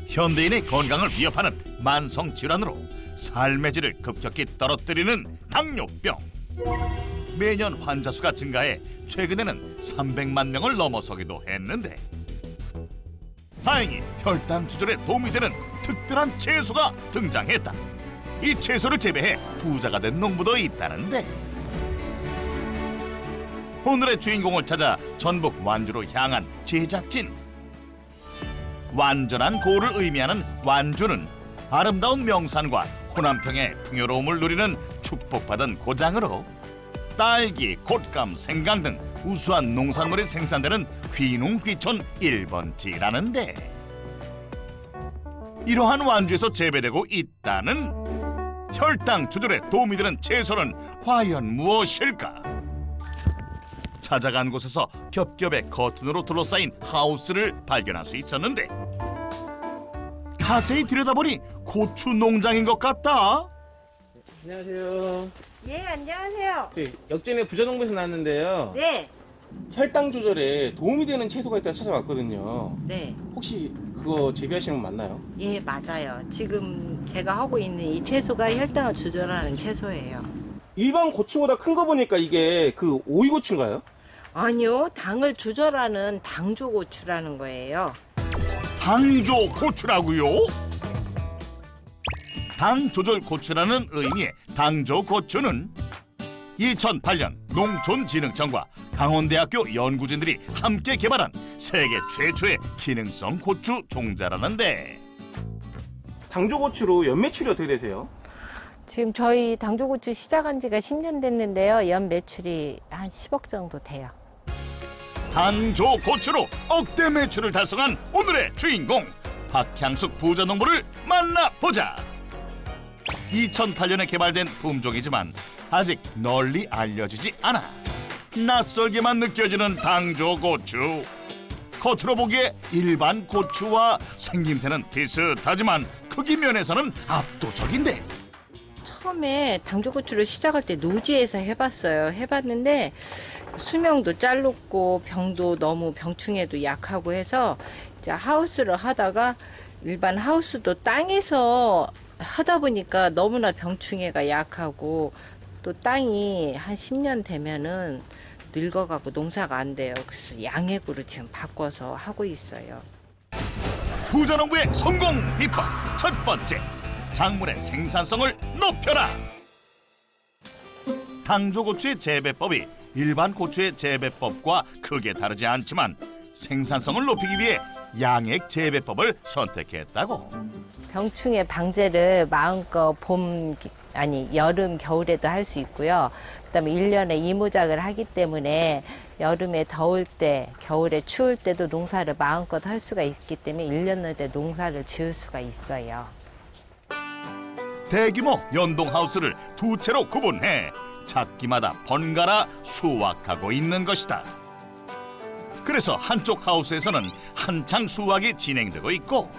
현대인의 건강을 위협하는 만성 질환으로 삶의 질을 급격히 떨어뜨리는 당뇨병. 매년 환자 수가 증가해 최근에는 300만 명을 넘어서기도 했는데, 다행히 혈당 조절에 도움이 되는 특별한 채소가 등장했다. 이 채소를 재배해 부자가 된 농부도 있다는데, 오늘의 주인공을 찾아 전북 완주로 향한 제작진. 완전한 고를 의미하는 완주는 아름다운 명산과 호남평의 풍요로움을 누리는 축복받은 고장으로 딸기, 곶감, 생강 등 우수한 농산물이 생산되는 귀농귀촌 1번지라는데, 이러한 완주에서 재배되고 있다는 혈당 조절에 도움이 되는 채소는 과연 무엇일까? 찾아간 곳에서 겹겹의 커튼으로 둘러싸인 하우스를 발견할 수 있었는데, 자세히 들여다보니 고추 농장인 것 같다. 안녕하세요. 예, 안녕하세요. 네, 역전에 부자농부에서 나왔는데요. 네, 혈당 조절에 도움이 되는 채소가 있다고 찾아왔거든요. 네, 혹시 그거 재배하시는 분 맞나요? 예, 맞아요. 지금 제가 하고 있는 이 채소가 혈당을 조절하는 채소예요. 일반 고추보다 큰 거 보니까 이게 그 오이고추인가요? 아니요, 당을 조절하는 당조고추라는 거예요. 당조 고추라고요? 당 조절 고추라는 의미의 당조 고추는 2008년 농촌진흥청과 강원대학교 연구진들이 함께 개발한 세계 최초의 기능성 고추 종자라는데, 당조고추로 연매출이 어떻게 되세요? 지금 저희 당조고추 시작한 지가 10년 됐는데요. 연 매출이 한 10억 정도 돼요. 당조 고추로 억대 매출을 달성한 오늘의 주인공 박향숙 부자농부를 만나보자. 2008년에 개발된 품종이지만 아직 널리 알려지지 않아 낯설게만 느껴지는 당조 고추. 겉으로 보기에 일반 고추와 생김새는 비슷하지만 크기 면에서는 압도적인데, 처음에 당조고추를 시작할 때 노지에서 해봤어요. 해봤는데 수명도 짧고 병도 너무 병충해도 약하고 해서 이제 하우스를 하다가 일반 하우스도 땅에서 하다 보니까 너무나 병충해가 약하고 또 땅이 한 10년 되면은 늙어가고 농사가 안 돼요. 그래서 양액으로 지금 바꿔서 하고 있어요. 부자농부의 성공 비법 첫 번째, 작물의 생산성을 높여라. 당조고추의 재배법이 일반 고추의 재배법과 크게 다르지 않지만 생산성을 높이기 위해 양액 재배법을 선택했다고. 병충해 방제를 마음껏 여름, 겨울에도 할 수 있고요. 그다음에 1년에 이모작을 하기 때문에 여름에 더울 때, 겨울에 추울 때도 농사를 마음껏 할 수가 있기 때문에 1년 내내 농사를 지을 수가 있어요. 대규모 연동하우스를 두 채로 구분해 작기마다 번갈아 수확하고 있는 것이다. 그래서 한쪽 하우스에서는 한창 수확이 진행되고 있고,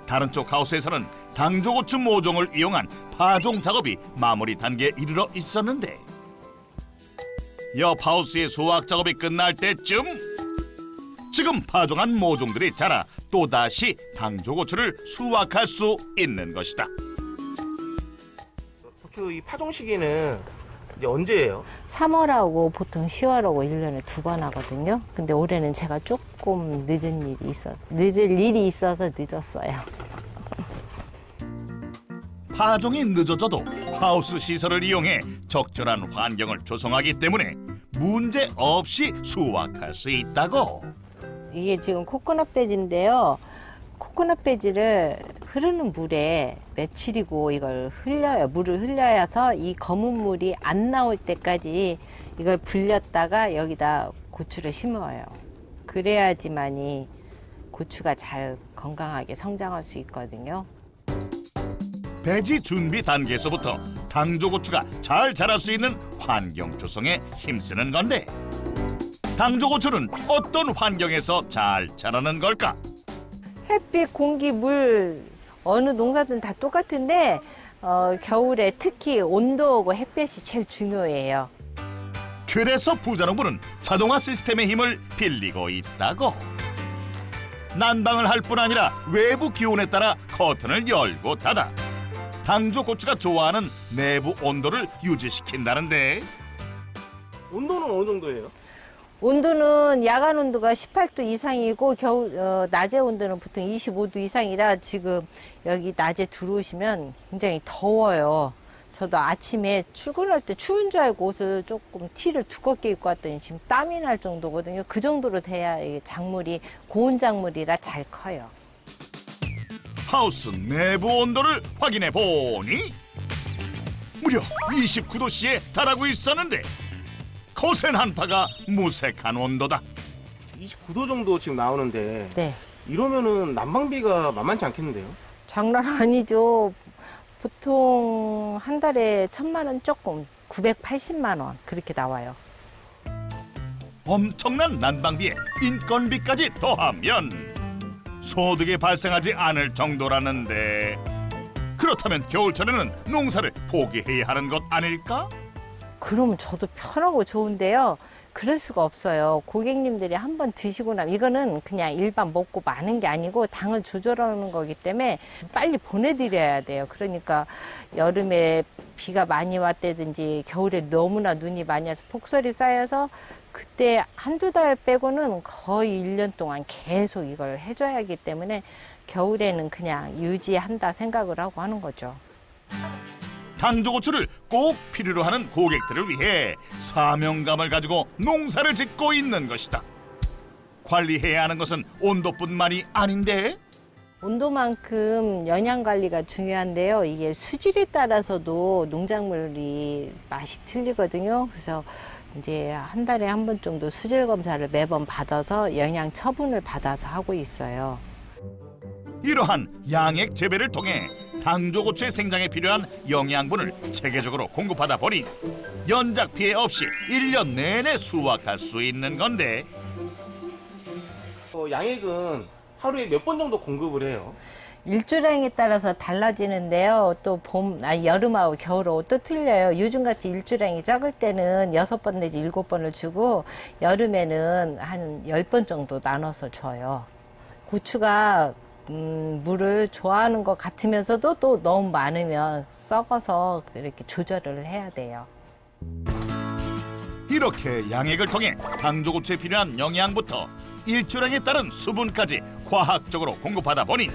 다른 쪽 하우스에서는 당조고추 모종을 이용한 파종 작업이 마무리 단계에 이르러 있었는데, 옆 하우스의 수확 작업이 끝날 때쯤 지금 파종한 모종들이 자라 또다시 당조고추를 수확할 수 있는 것이다. 고추 이 파종 시기는 이제 언제예요? 3월하고 보통 10월하고 1년에 2번 하거든요. 근데 올해는 제가 조금 늦을 일이 있어서 늦었어요. 파종이 늦어져도 하우스 시설을 이용해 적절한 환경을 조성하기 때문에 문제 없이 수확할 수 있다고. 이게 지금 코코넛 배지인데요. 코코넛 배지를 흐르는 물에 며칠이고 이걸 흘려요. 물을 흘려서 이 검은 물이 안 나올 때까지 이걸 불렸다가 여기다 고추를 심어요. 그래야지만이 고추가 잘 건강하게 성장할 수 있거든요. 배지 준비 단계에서부터 당조고추가 잘 자랄 수 있는 환경 조성에 힘쓰는 건데, 당조고추는 어떤 환경에서 잘 자라는 걸까? 햇빛, 공기, 물 어느 농사든 다 똑같은데 겨울에 특히 온도하고 햇볕이 제일 중요해요. 그래서 부자농부는 자동화 시스템의 힘을 빌리고 있다고. 난방을 할 뿐 아니라 외부 기온에 따라 커튼을 열고 닫아 당조 고추가 좋아하는 내부 온도를 유지시킨다는데 온도는 어느 정도예요? 온도는 야간 온도가 18도 이상이고 낮에 온도는 보통 25도 이상이라 지금 여기 낮에 들어오시면 굉장히 더워요. 저도 아침에 출근할 때 추운 줄 알고 옷을 조금 티를 두껍게 입고 왔더니 지금 땀이 날 정도거든요. 그 정도로 돼야 이게 작물이 고온 작물이라 잘 커요. 하우스 내부 온도를 확인해 보니 무려 29도씨에 달하고 있었는데 거센 한파가 무색한 온도다. 29도 정도 지금 나오는데 네. 이러면은 난방비가 만만치 않겠는데요? 장난 아니죠. 보통 한 달에 1,000만 원 조금 980만 원 그렇게 나와요. 엄청난 난방비에 인건비까지 더하면 소득이 발생하지 않을 정도라는데 그렇다면 겨울철에는 농사를 포기해야 하는 것 아닐까? 그러면 저도 편하고 좋은데요. 그럴 수가 없어요. 고객님들이 한번 드시고 나면 이거는 그냥 일반 먹고 마는 게 아니고 당을 조절하는 거기 때문에 빨리 보내드려야 돼요. 그러니까 여름에 비가 많이 왔다든지 겨울에 너무나 눈이 많이 와서 폭설이 쌓여서 그때 한두 달 빼고는 거의 1년 동안 계속 이걸 해줘야 하기 때문에 겨울에는 그냥 유지한다 생각을 하고 하는 거죠. 당조고추를 꼭 필요로 하는 고객들을 위해 사명감을 가지고 농사를 짓고 있는 것이다. 관리해야 하는 것은 온도뿐만이 아닌데 온도만큼 영양 관리가 중요한데요. 이게 수질에 따라서도 농작물이 맛이 틀리거든요. 그래서 이제 한 달에 한 번 정도 수질 검사를 매번 받아서 영양 처분을 받아서 하고 있어요. 이러한 양액 재배를 통해 당조고추의 생장에 필요한 영양분을 체계적으로 공급하다 보니 연작 피해 없이 1년 내내 수확할 수 있는 건데 양액은 하루에 몇 번 정도 공급을 해요? 일조량에 따라서 달라지는데요. 또 여름하고 겨울하고 또 틀려요. 요즘 같은 일조량이 적을 때는 6번 내지 7번을 주고 여름에는 한 10번 정도 나눠서 줘요. 고추가 물을 좋아하는 것 같으면서도 또 너무 많으면 썩어서 이렇게 조절을 해야 돼요. 이렇게 양액을 통해 당조고추에 필요한 영양부터 일조량에 따른 수분까지 과학적으로 공급하다 보니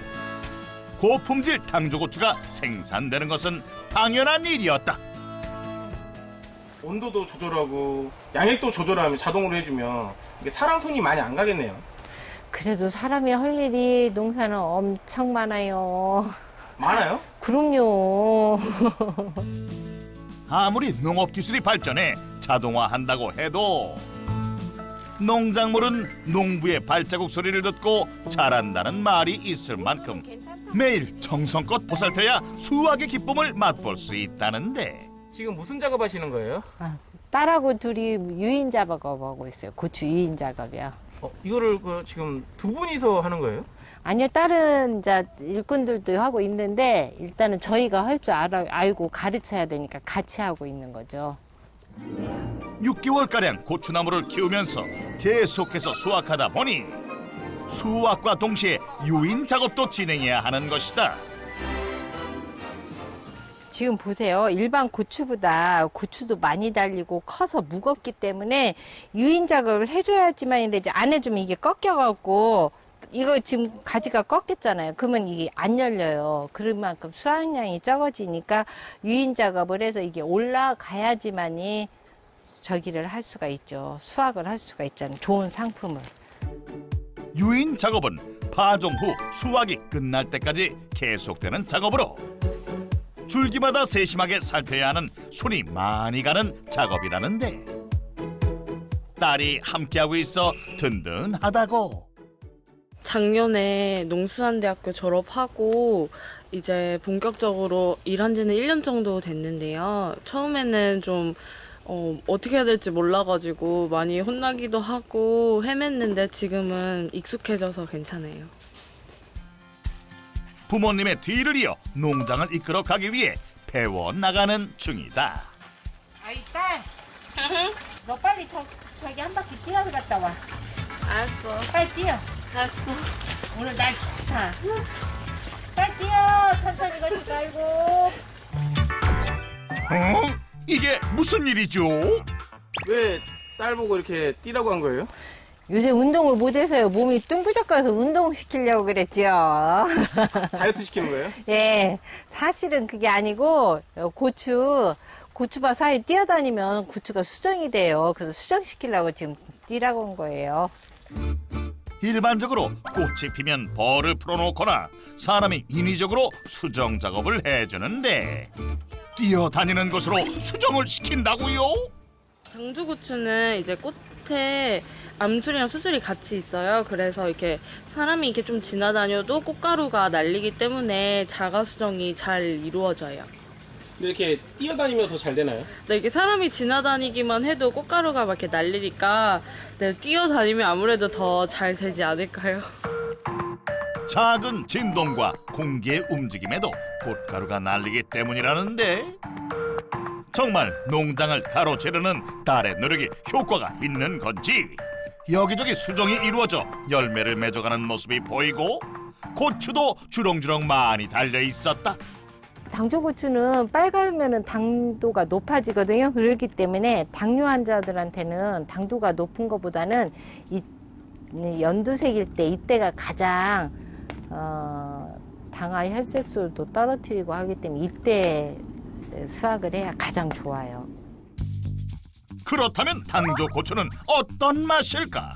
고품질 당조고추가 생산되는 것은 당연한 일이었다. 온도도 조절하고 양액도 조절하면 자동으로 해주면 이게 사람 손이 많이 안 가겠네요. 그래도 사람이 할 일이 농사는 엄청 많아요. 많아요? 그럼요. 아무리 농업기술이 발전해 자동화한다고 해도 농작물은 농부의 발자국 소리를 듣고 자란다는 말이 있을 만큼 매일 정성껏 보살펴야 수확의 기쁨을 맛볼 수 있다는데 지금 무슨 작업하시는 거예요? 딸하고 둘이 유인 작업하고 있어요. 고추 유인 작업이요. 이거를 지금 두 분이서 하는 거예요? 아니요, 다른 이제 일꾼들도 하고 있는데 일단은 저희가 할 줄 알고 가르쳐야 되니까 같이 하고 있는 거죠. 6개월가량 고추나무를 키우면서 계속해서 수확하다 보니 수확과 동시에 유인 작업도 진행해야 하는 것이다. 지금 보세요. 일반 고추보다 고추도 많이 달리고 커서 무겁기 때문에 유인 작업을 해줘야지만 이제 안 해주면 이게 꺾여갖고 이거 지금 가지가 꺾였잖아요. 그러면 이게 안 열려요. 그런 만큼 수확량이 적어지니까 유인 작업을 해서 이게 올라가야지만이 저기를 할 수가 있죠. 수확을 할 수가 있잖아요. 좋은 상품을. 유인 작업은 파종 후 수확이 끝날 때까지 계속되는 작업으로 줄기마다 세심하게 살펴야 하는 손이 많이 가는 작업이라는데 딸이 함께하고 있어 든든하다고. 작년에 농수산대학교 졸업하고 이제 본격적으로 일한 지는 1년 정도 됐는데요. 처음에는 좀 어떻게 해야 될지 몰라가지고 많이 혼나기도 하고 헤맸는데 지금은 익숙해져서 괜찮아요. 부모님의 뒤를 이어 농장을 이끌어 가기 위해 배워나가는 중이다. 아이 딸, 너 빨리 저기 한 바퀴 뛰어갔다 와. 알았어. 빨리 뛰어. 갔어. 오늘 날 좋다. 빨리 뛰어. 천천히 가지 말고. 이게 무슨 일이죠? 왜 딸 보고 이렇게 뛰라고 한 거예요? 요새 운동을 못해서요. 몸이 뚱부적가서 운동시키려고 그랬죠. 다이어트 시키는 거예요? 예, 사실은 그게 아니고 고추밭 사이 뛰어다니면 고추가 수정이 돼요. 그래서 수정시키려고 지금 뛰라고 한 거예요. 일반적으로 꽃이 피면 벌을 풀어놓거나 사람이 인위적으로 수정 작업을 해주는데 뛰어다니는 것으로 수정을 시킨다고요? 당조고추는 이제 꽃에 암술이랑 수술이 같이 있어요. 그래서 이렇게 사람이 이렇게 좀 지나다녀도 꽃가루가 날리기 때문에 자가 수정이 잘 이루어져요. 근데 이렇게 뛰어다니면 더 잘 되나요? 네, 이게 사람이 지나다니기만 해도 꽃가루가 막 이렇게 날리니까 네, 뛰어다니면 아무래도 더 잘 되지 않을까요? 작은 진동과 공기의 움직임에도 꽃가루가 날리기 때문이라는데 정말 농장을 가로지르는 딸의 노력이 효과가 있는 건지 여기저기 수정이 이루어져 열매를 맺어가는 모습이 보이고 고추도 주렁주렁 많이 달려 있었다. 당조고추는 빨가면은 당도가 높아지거든요. 그렇기 때문에 당뇨 환자들한테는 당도가 높은 것보다는 이 연두색일 때 이때가 가장 당화 혈색소도 떨어뜨리고 하기 때문에 이때 수확을 해야 가장 좋아요. 그렇다면 당조 고추는 어떤 맛일까?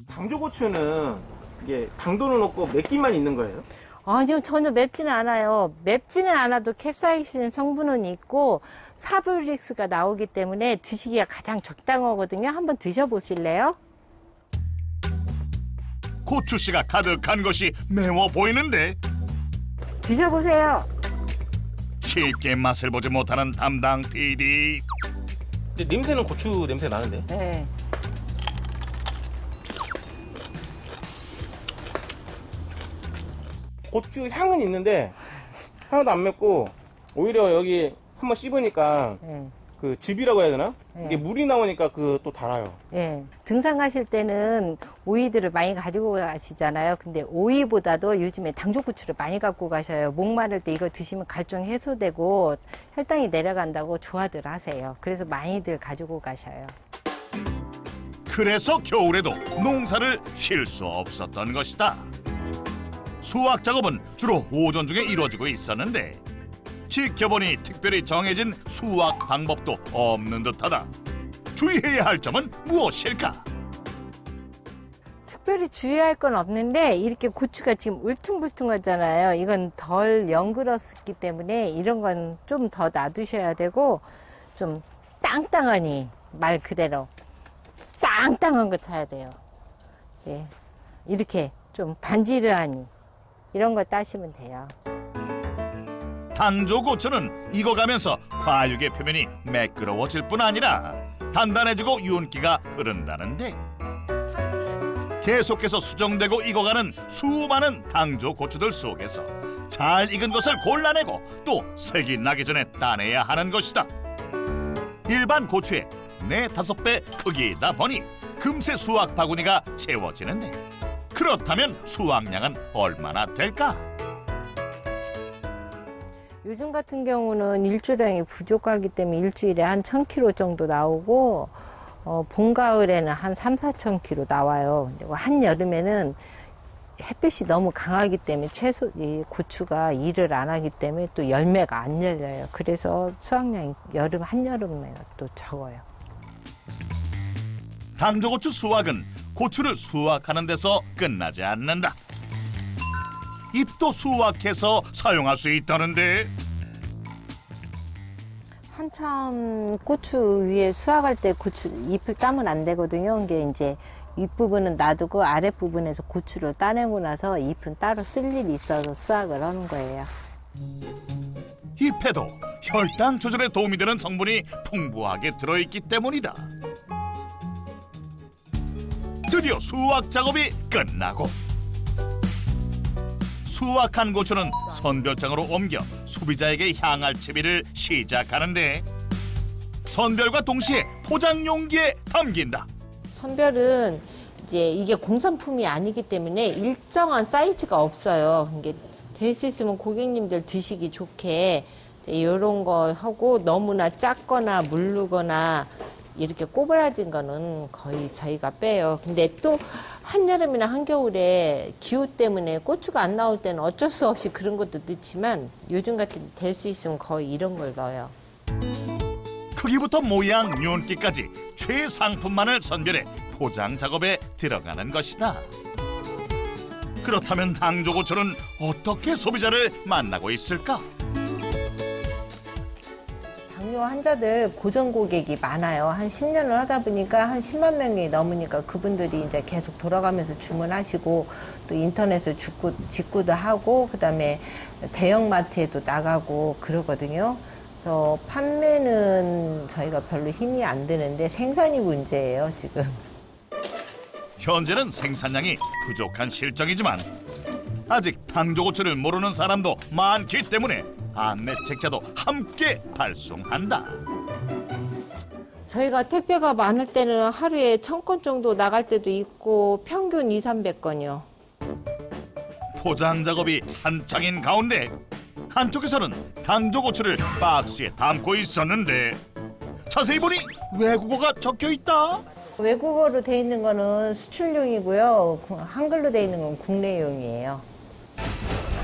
당조고추는 이게 당도는 없고 맵기만 있는 거예요? 아니요, 전혀 맵지는 않아요. 맵지는 않아도 캡사이신 성분은 있고 사브릭스가 나오기 때문에 드시기가 가장 적당하거든요. 한번 드셔보실래요? 고추씨가 가득한 것이 매워 보이는데 드셔보세요. 쉽게 맛을 보지 못하는 담당 PD. 근데 냄새는 고추 냄새 나는데? 네. 고추 향은 있는데 하나도 안 맵고 오히려 여기 한번 씹으니까 네. 그 즙이라고 해야 되나? 네. 이게 물이 나오니까 그 또 달아요. 예. 등산 가실 때는 오이들을 많이 가지고 가시잖아요. 근데 오이보다도 요즘에 당조고추를 많이 갖고 가셔요. 목 마를 때 이거 드시면 갈증 해소되고 혈당이 내려간다고 좋아들 하세요. 그래서 많이들 가지고 가셔요. 그래서 겨울에도 농사를 쉴 수 없었던 것이다. 수확 작업은 주로 오전 중에 이루어지고 있었는데 지켜보니 특별히 정해진 수확 방법도 없는 듯하다. 주의해야 할 점은 무엇일까? 특별히 주의할 건 없는데 이렇게 고추가 지금 울퉁불퉁하잖아요. 이건 덜 연그렀기 때문에 이런 건 좀 더 놔두셔야 되고 좀 땅땅하니 말 그대로 땅땅한 거 차야 돼요. 예. 이렇게 좀 반지르하니 이런 거 따시면 돼요. 당조 고추는 익어가면서 과육의 표면이 매끄러워질 뿐 아니라 단단해지고 윤기가 흐른다는데 계속해서 수정되고 익어가는 수많은 당조 고추들 속에서 잘 익은 것을 골라내고 또 색이 나기 전에 따내야 하는 것이다. 일반 고추의 4~5배 크기이다 보니 금세 수확 바구니가 채워지는데 그렇다면 수확량은 얼마나 될까? 요즘 같은 경우는 일주량이 부족하기 때문에 일주일에 한 1000kg 정도 나오고 봄, 가을에는 한 3~4,000kg 나와요. 그리고 한여름에는 햇빛이 너무 강하기 때문에 이 고추가 일을 안 하기 때문에 또 열매가 안 열려요. 그래서 수확량이 한여름에 또 적어요. 당조고추 수확은 고추를 수확하는 데서 끝나지 않는다. 잎도 수확해서 사용할 수 있다는데 한참 고추 위에 수확할 때 고추 잎을 따면 안 되거든요. 이게 이제 윗부분은 놔두고 아랫부분에서 고추를 따내고 나서 잎은 따로 쓸 일이 있어서 수확을 하는 거예요. 잎에도 혈당 조절에 도움이 되는 성분이 풍부하게 들어있기 때문이다. 드디어 수확 작업이 끝나고 수확한 고추는 선별장으로 옮겨 소비자에게 향할 채비를 시작하는데 선별과 동시에 포장 용기에 담긴다. 선별은 이제 이게 공산품이 아니기 때문에 일정한 사이즈가 없어요. 이게 될 수 있으면 고객님들 드시기 좋게 이런 거 하고 너무나 작거나 물르거나 이렇게 꼬부라진 거는 거의 저희가 빼요. 근데 또 한여름이나 한겨울에 기후 때문에 고추가 안 나올 때는 어쩔 수 없이 그런 것도 넣지만 요즘 같은 때 될 수 있으면 거의 이런 걸 넣어요. 크기부터 모양, 윤기까지 최상품만을 선별해 포장 작업에 들어가는 것이다. 그렇다면 당조고추는 어떻게 소비자를 만나고 있을까? 당뇨 환자들 고정 고객이 많아요. 한 10년을 하다 보니까 한 10만 명이 넘으니까 그분들이 이제 계속 돌아가면서 주문하시고 또 인터넷에 직구도 하고 그다음에 대형마트에도 나가고 그러거든요. 그래서 판매는 저희가 별로 힘이 안 드는데 생산이 문제예요, 지금. 현재는 생산량이 부족한 실정이지만 아직 당조고추를 모르는 사람도 많기 때문에 안내책자도 함께 발송한다. 저희가 택배가 많을 때는 하루에 1000건 정도 나갈 때도 있고 평균 200~300건이요. 포장 작업이 한창인 가운데 한쪽에서는 당조고추를 박스에 담고 있었는데 자세히 보니 외국어가 적혀 있다. 외국어로 돼 있는 거는 수출용이고요. 한글로 돼 있는 건 국내용이에요.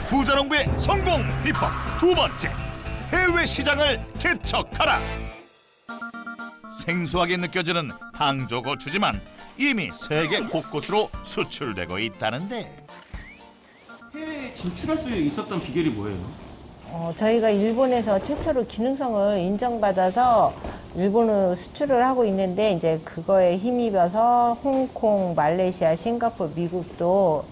부자농부의 성공 비법 두 번째, 해외 시장을 개척하라. 생소하게 느껴지는 당조고추지만 이미 세계 곳곳으로 수출되고 있다는데 해외에 진출할 수 있었던 비결이 뭐예요? 저희가 일본에서 최초로 기능성을 인정받아서 일본으로 수출을 하고 있는데 이제 그거에 힘입어서 홍콩, 말레이시아, 싱가포르, 미국도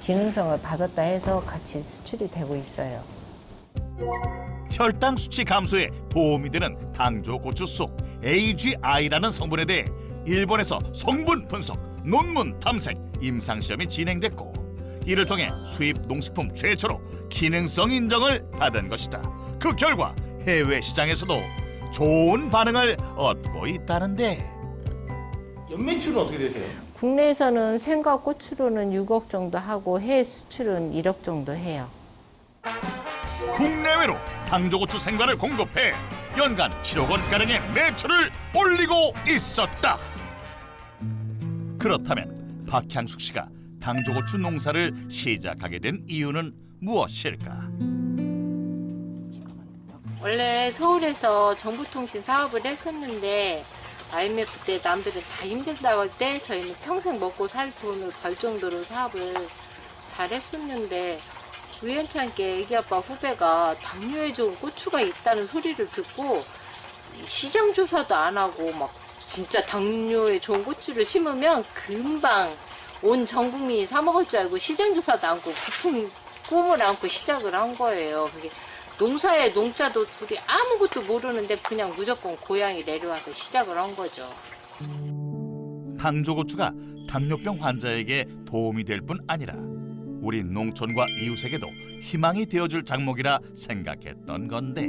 기능성을 받았다 해서 같이 수출이 되고 있어요. 혈당 수치 감소에 도움이 되는 당조고추 속 AGI라는 성분에 대해 일본에서 성분 분석, 논문 탐색, 임상시험이 진행됐고 이를 통해 수입 농식품 최초로 기능성 인정을 받은 것이다. 그 결과 해외 시장에서도 좋은 반응을 얻고 있다는데 연매출은 어떻게 되세요? 국내에서는 생과 고추로는 6억 정도 하고 해외 수출은 1억 정도 해요. 국내외로 당조고추 생과를 공급해 연간 7억 원가량의 매출을 올리고 있었다. 그렇다면 박향숙 씨가 당조고추 농사를 시작하게 된 이유는 무엇일까? 원래 서울에서 정보통신 사업을 했었는데 IMF 때 남들은 다 힘들다고 할 때 저희는 평생 먹고 살 돈을 벌 정도로 사업을 잘 했었는데 우연찮게 애기 아빠 후배가 당뇨에 좋은 고추가 있다는 소리를 듣고 시장 조사도 안 하고 막 진짜 당뇨에 좋은 고추를 심으면 금방 온 전 국민이 사 먹을 줄 알고 시장 조사도 않고 부푼 꿈을 안고 시작을 한 거예요. 그게 농사에 농자도 둘이 아무것도 모르는데 그냥 무조건 고향에 내려와서 시작을 한 거죠. 당조고추가 당뇨병 환자에게 도움이 될 뿐 아니라 우리 농촌과 이웃에게도 희망이 되어줄 작목이라 생각했던 건데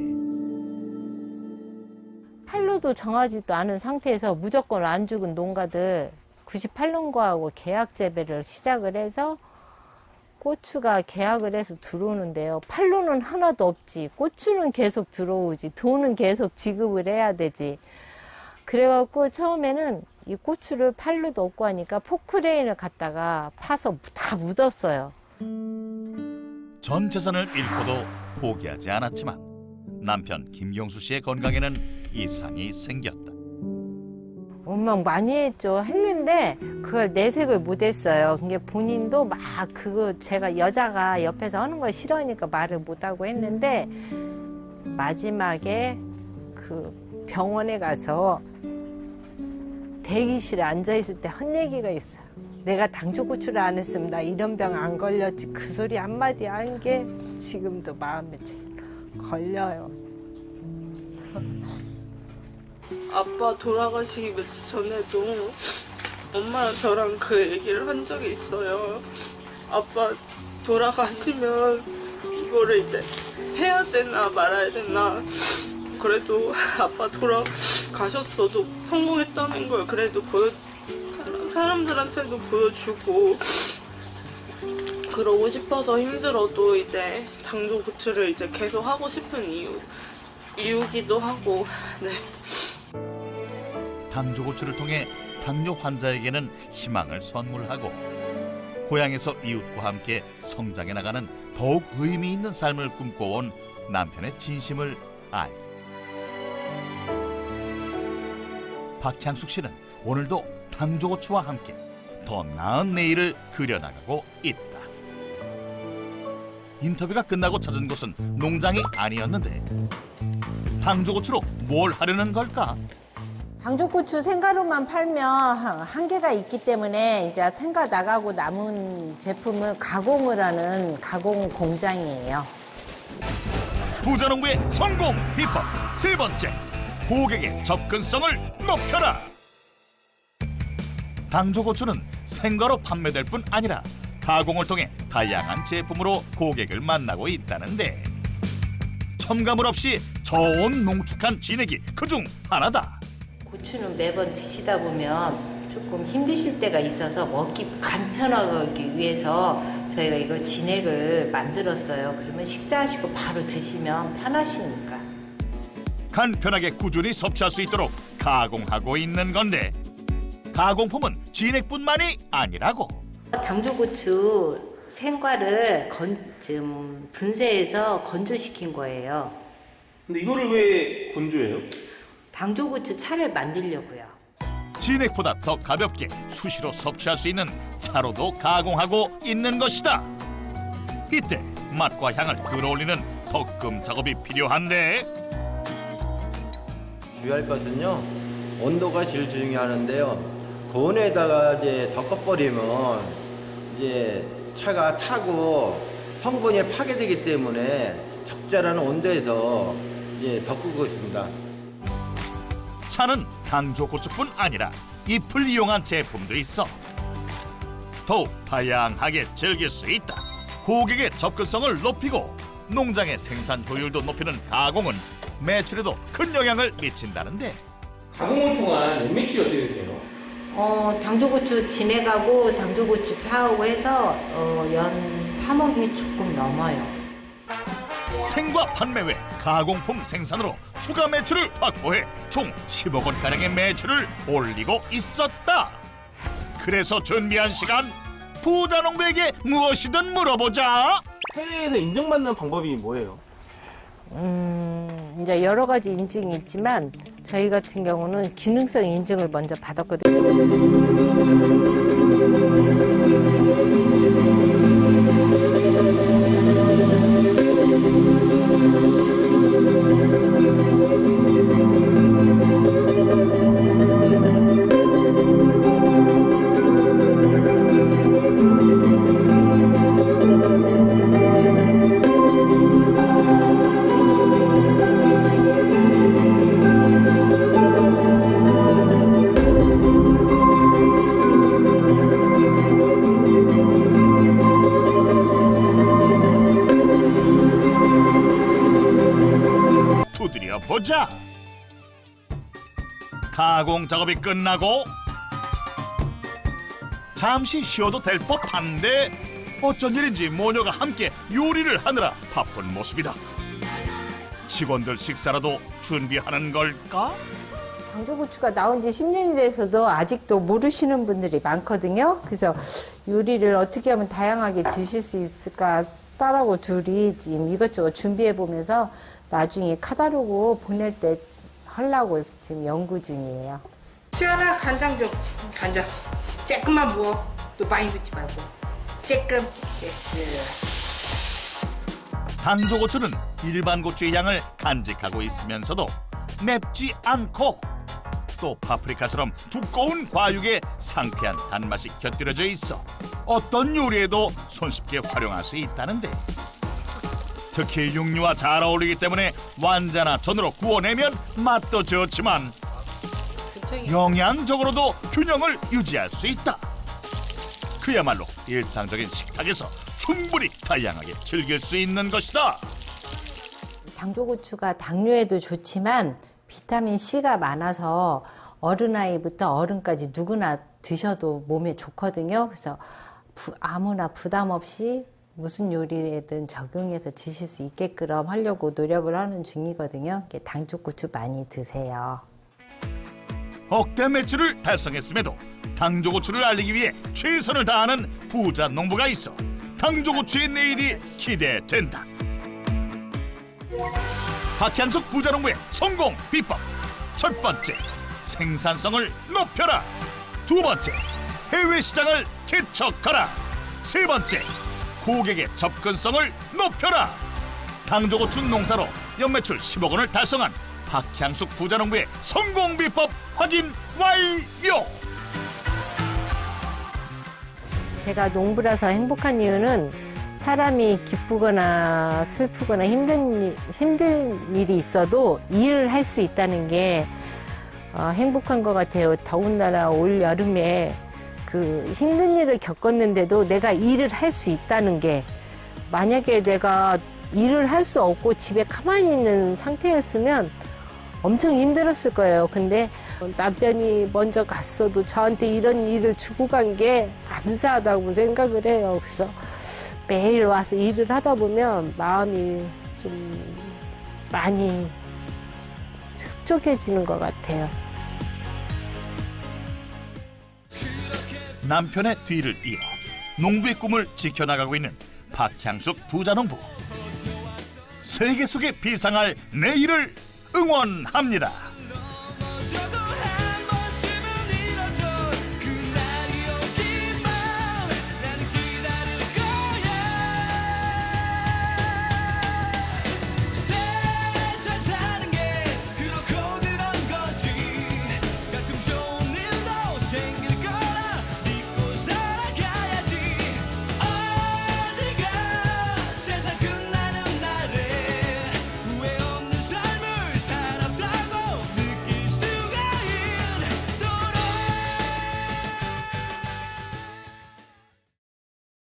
판로도 정하지도 않은 상태에서 무조건 안 죽은 농가들 98년과하고 계약 재배를 시작을 해서 고추가 계약을 해서 들어오는데요. 판로는 하나도 없지. 고추는 계속 들어오지. 돈은 계속 지급을 해야 되지. 그래갖고 처음에는 이 고추를 판로도 없고 하니까 포크레인을 갖다가 파서 다 묻었어요. 전 재산을 잃고도 포기하지 않았지만 남편 김경수 씨의 건강에는 이상이 생겼다. 원망 많이 했는데 그걸 내색을 못했어요. 그게 본인도 막 그거 제가 여자가 옆에서 하는 걸 싫어하니까 말을 못하고 했는데 마지막에 그 병원에 가서 대기실에 앉아있을 때 한 얘기가 있어요. 내가 당조고추를 안 했으면 나 이런 병 안 걸렸지. 그 소리 한마디 한 게 지금도 마음에 제일 걸려요. 아빠 돌아가시기 며칠 전에도 엄마랑 저랑 그 얘기를 한 적이 있어요. 아빠 돌아가시면 이거를 이제 해야 되나 말아야 되나. 그래도 아빠 돌아가셨어도 성공했다는 걸 그래도 보여달라서 사람들한테도 보여주고 그러고 싶어서 힘들어도 이제 당뇨 고추를 이제 계속 하고 싶은 이유기도 하고. 네. 당조고추를 통해 당뇨 환자에게는 희망을 선물하고 고향에서 이웃과 함께 성장해 나가는 더욱 의미 있는 삶을 꿈꿔온 남편의 진심을 알고 박향숙 씨는 오늘도 당조고추와 함께 더 나은 내일을 그려나가고 있다. 인터뷰가 끝나고 찾은 곳은 농장이 아니었는데 당조고추로 뭘 하려는 걸까? 당조고추 생가루만 팔면 한계가 있기 때문에 이제 생가 나가고 남은 제품을 가공을 하는 가공 공장이에요. 부자농부의 성공 비법 세 번째, 고객의 접근성을 높여라. 당조고추는 생과로 판매될 뿐 아니라 가공을 통해 다양한 제품으로 고객을 만나고 있다는데 첨가물 없이 저온 농축한 진액이 그중 하나다. 고추는 매번 드시다 보면 조금 힘드실 때가 있어서 먹기 간편하기 위해서 저희가 이거 진액을 만들었어요. 그러면 식사하시고 바로 드시면 편하시니까. 간편하게 꾸준히 섭취할 수 있도록 가공하고 있는 건데 가공품은 진액뿐만이 아니라고. 당조고추 생과를 분쇄해서 건조시킨 거예요. 근데 이거를 왜 건조해요? 당조고추 차를 만들려고요. 진액보다 더 가볍게 수시로 섭취할 수 있는 차로도 가공하고 있는 것이다. 이때 맛과 향을 끌어올리는 덕금 작업이 필요한데 주의할 것은요, 온도가 제일 중요하는데요. 고온에다가 이제 덮어버리면 이제 차가 타고 성분이 파괴되기 때문에 적절한 온도에서 이제 덮고 있습니다. 차는 당조고추뿐 아니라 잎을 이용한 제품도 있어 더욱 다양하게 즐길 수 있다. 고객의 접근성을 높이고 농장의 생산 효율도 높이는 가공은 매출에도 큰 영향을 미친다는데 가공을 통한 연매출이 어떻게 되세요? 당조고추 진액하고 당조고추 차하고 해서 연 3억이 조금 넘어요. 생과 판매 외 가공품 생산으로 추가 매출을 확보해 총 10억 원가량의 매출을 올리고 있었다. 그래서 준비한 시간, 부자농부에게 무엇이든 물어보자. 해외에서 인정받는 방법이 뭐예요? 이제 여러 가지 인증이 있지만 저희 같은 경우는 기능성 인증을 먼저 받았거든요. 두드려 보자. 가공 작업이 끝나고 잠시 쉬어도 될 법한데 어쩐 일인지 모녀가 함께 요리를 하느라 바쁜 모습이다. 직원들 식사라도 준비하는 걸까? 당조고추가 나온 지 10년이 돼서도 아직도 모르시는 분들이 많거든요. 그래서 요리를 어떻게 하면 다양하게 드실 수 있을까 딸하고 둘이 지금 이것저것 준비해 보면서 나중에 카다로그 보낼 때 하려고 지금 연구 중이에요. 시원한 간장 좀, 간장. 조금만 부어. 또 많이 붓지 말고. 조금. 됐어. 당조고추는 일반 고추의 향을 간직하고 있으면서도 맵지 않고 또 파프리카처럼 두꺼운 과육에 상쾌한 단맛이 곁들여져 있어 어떤 요리에도 손쉽게 활용할 수 있다는데 특히 육류와 잘 어울리기 때문에 완자나 전으로 구워내면 맛도 좋지만 영양적으로도 균형을 유지할 수 있다. 그야말로 일상적인 식탁에서 충분히 다양하게 즐길 수 있는 것이다. 당조고추가 당뇨에도 좋지만 비타민 C가 많아서 어른아이부터 어른까지 누구나 드셔도 몸에 좋거든요. 그래서 아무나 부담 없이 무슨 요리에든 적용해서 드실 수 있게끔 하려고 노력을 하는 중이거든요. 당조고추 많이 드세요. 억대 매출을 달성했음에도 당조고추를 알리기 위해 최선을 다하는 부자 농부가 있어 당조고추의 내일이 기대된다. 박향숙 부자 농부의 성공 비법. 첫 번째, 생산성을 높여라. 두 번째, 해외 시장을 개척하라. 세 번째, 고객의 접근성을 높여라. 당조고추 농사로 연매출 10억 원을 달성한 박향숙 부자농부의 성공 비법 확인 완료. 제가 농부라서 행복한 이유는 사람이 기쁘거나 슬프거나 힘든 일이 있어도 일을 할 수 있다는 게 행복한 것 같아요. 더군다나 올 여름에 그 힘든 일을 겪었는데도 내가 일을 할 수 있다는 게, 만약에 내가 일을 할 수 없고 집에 가만히 있는 상태였으면 엄청 힘들었을 거예요. 근데 남편이 먼저 갔어도 저한테 이런 일을 주고 간 게 감사하다고 생각을 해요. 그래서 매일 와서 일을 하다 보면 마음이 좀 많이 흡족해지는 것 같아요. 남편의 뒤를 이어 농부의 꿈을 지켜나가고 있는 박향숙 부자농부. 세계 속에 비상할 내일을 응원합니다.